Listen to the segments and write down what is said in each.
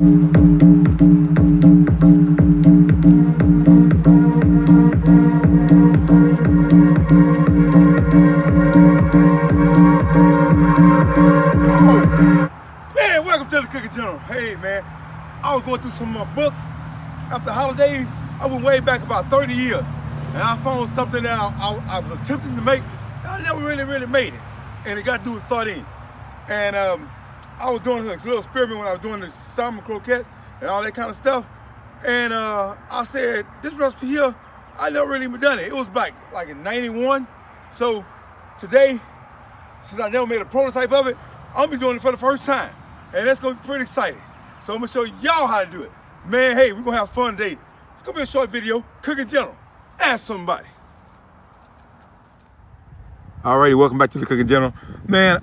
Man, welcome to the Cooking General. Hey man, I was going through some of my books after the holidays. I went way back about 30 years, and I found something that I was attempting to make, and I never really made it. And it got to do with sardine. And I was doing this little experiment when I was doing the salmon croquettes and all that kind of stuff. And I said, this recipe here, I never really even done it. It was like in 91. So today, since I never made a prototype of it, I'm gonna be doing it for the first time. And that's gonna be pretty exciting. So I'm gonna show y'all how to do it. Man, hey, we're gonna have fun today. It's gonna be a short video, Cooking General. Ask somebody. Alrighty, welcome back to the Cooking General. Man,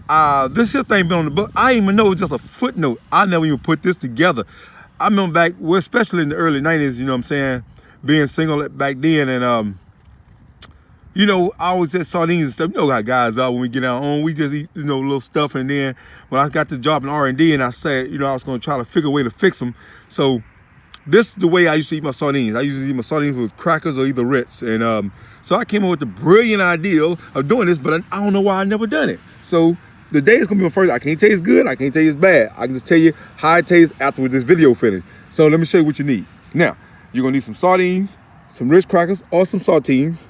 this here thing been on the book. I didn't even know it was just a footnote. I never even put this together. I remember back, well, especially in the early 90s, you know what I'm saying, being single back then, and you know, I always said sardines and stuff. You know how guys are when we get our own. We just eat, you know, little stuff. And then when I got the job in R&D, and I said, you know, I was going to try to figure a way to fix them. So this is the way I used to eat my sardines. I used to eat my sardines with crackers or either Ritz. And so I came up with the brilliant idea of doing this, but I don't know why I never done it. So the day is going to be my first. I can't tell you it's good. I can't tell you it's bad. I can just tell you how it tastes after this video finished. So let me show you what you need. Now, you're going to need some sardines, some Ritz crackers, or some saltines.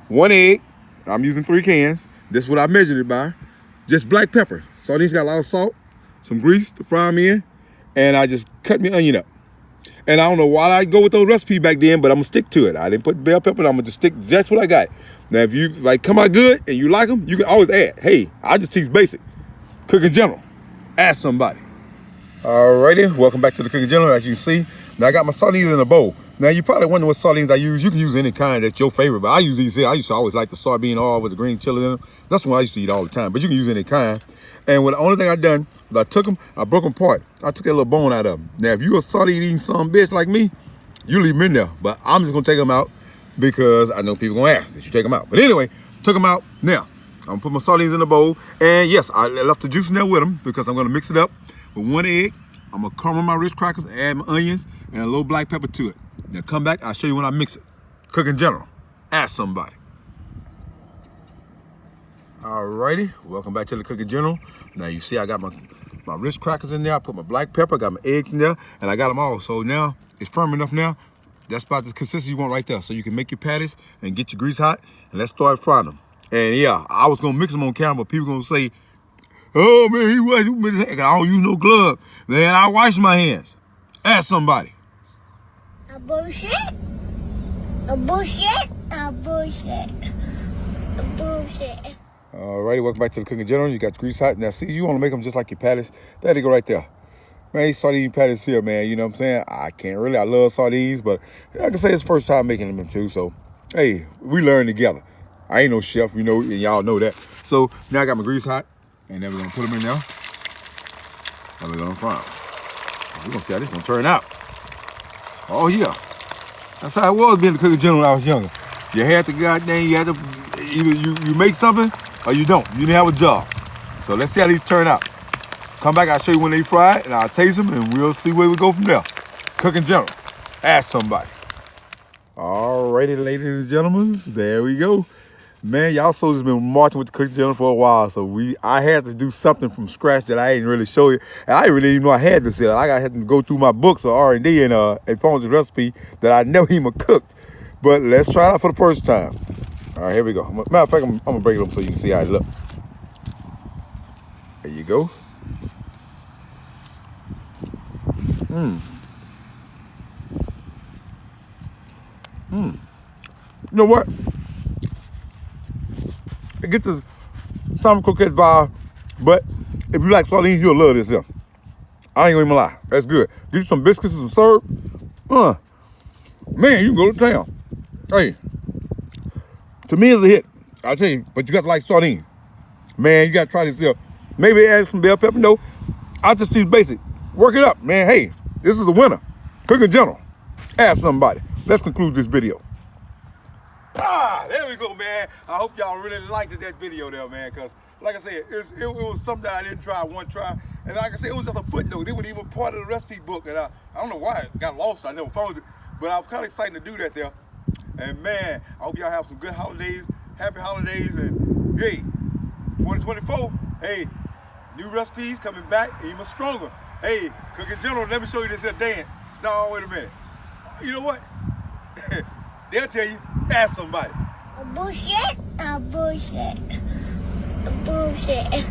1 egg, I'm using 3 cans. This is what I measured it by. Just black pepper. Sardines got a lot of salt, some grease to fry them in, and I just cut my onion up. And I don't know why I go with those recipes back then, but I'm gonna stick to it. I didn't put bell pepper, I'm gonna just stick just what I got. Now, if you like come out good and you like them, you can always add. Hey, I just teach basic. Cooking General. Ask somebody. Alrighty, welcome back to the Cooking General. As you can see, now I got my sardines in a bowl. Now you probably wonder what sardines I use. You can use any kind that's your favorite, but I use these here. I used to always like the soybean oil with the green chili in them. That's what I used to eat all the time, but you can use any kind. And the only thing I done is I took them, I broke them apart. I took that little bone out of them. Now if you're a sardine eating some bitch like me, you leave them in there, but I'm just gonna take them out because I know people gonna ask that you take them out. But anyway, took them out. Now, I'm gonna put my sardines in the bowl, and yes, I left the juice in there with them because I'm gonna mix it up with 1 egg. I'm gonna caramel my Ritz crackers, add my onions, and a little black pepper to it. Now come back, I'll show you when I mix it. Cooking General, ask somebody. Alrighty, welcome back to the Cooking General. Now you see I got my Ritz crackers in there, I put my black pepper, got my eggs in there, and I got them all. So now, it's firm enough now. That's about the consistency you want right there. So you can make your patties and get your grease hot, and let's start frying them. And yeah, I was gonna mix them on camera, but people gonna say, oh man, I don't use no glove. Then I wash my hands. Ask somebody. A bullshit. A bullshit. A bullshit. A bullshit. Alrighty, welcome back to the Cooking General. You got the grease hot. Now see, you want to make them just like your patties. There they go right there. Man, these sardine patties here, man, you know what I'm saying? I love sardines, but I can say it's the first time making them too. So, hey, we learn together. I ain't no chef, you know, and y'all know that. So now I got my grease hot, and then we're gonna put them in there. And we're gonna fry them. We're gonna see how this gonna turn out. Oh yeah, that's how it was being the Cooking General when I was younger. You had to goddamn, you had to either you make something or you don't. You didn't have a job. So let's see how these turn out. Come back, I'll show you when they fry, and I'll taste them, and we'll see where we go from there. Cooking General, ask somebody. Alrighty, ladies and gentlemen, there we go. Man, y'all soldiers been marching with the Cooking General for a while, so I had to do something from scratch that I didn't really show you. And I didn't really even know I had this here. I had to go through my books of R&D and find this recipe that I never even cooked. But let's try it out for the first time. All right, here we go. Matter of fact, I'm gonna break it up so you can see how it looks. There you go. You know what? It gets this salmon croquette vibe, but if you like sardines, you'll love this here. I ain't gonna even lie. That's good. Get you some biscuits and some syrup. Man, you can go to town. Hey, to me it's a hit. I tell you, but you got to like sardines. Man, you got to try this here. Maybe add some bell pepper. No, I just use basic. Work it up, man. Hey, this is a winner. Cooking General. Ask somebody. Let's conclude this video. There we go, man. I hope y'all really liked that video there, man, because like I said, it was something that I didn't try one try, And like I said, it was just a footnote. It wasn't even part of the recipe book. And I don't know why it got lost. I never found it. But I was kind of excited to do that there. And man, I hope y'all have some good holidays, happy holidays. And hey, 2024, hey, new recipes coming back and even stronger. Hey, Cooking General, let me show you this here dance. No, wait a minute. You know what? They'll tell you, ask somebody. A bullshit, a bullshit, a bullshit.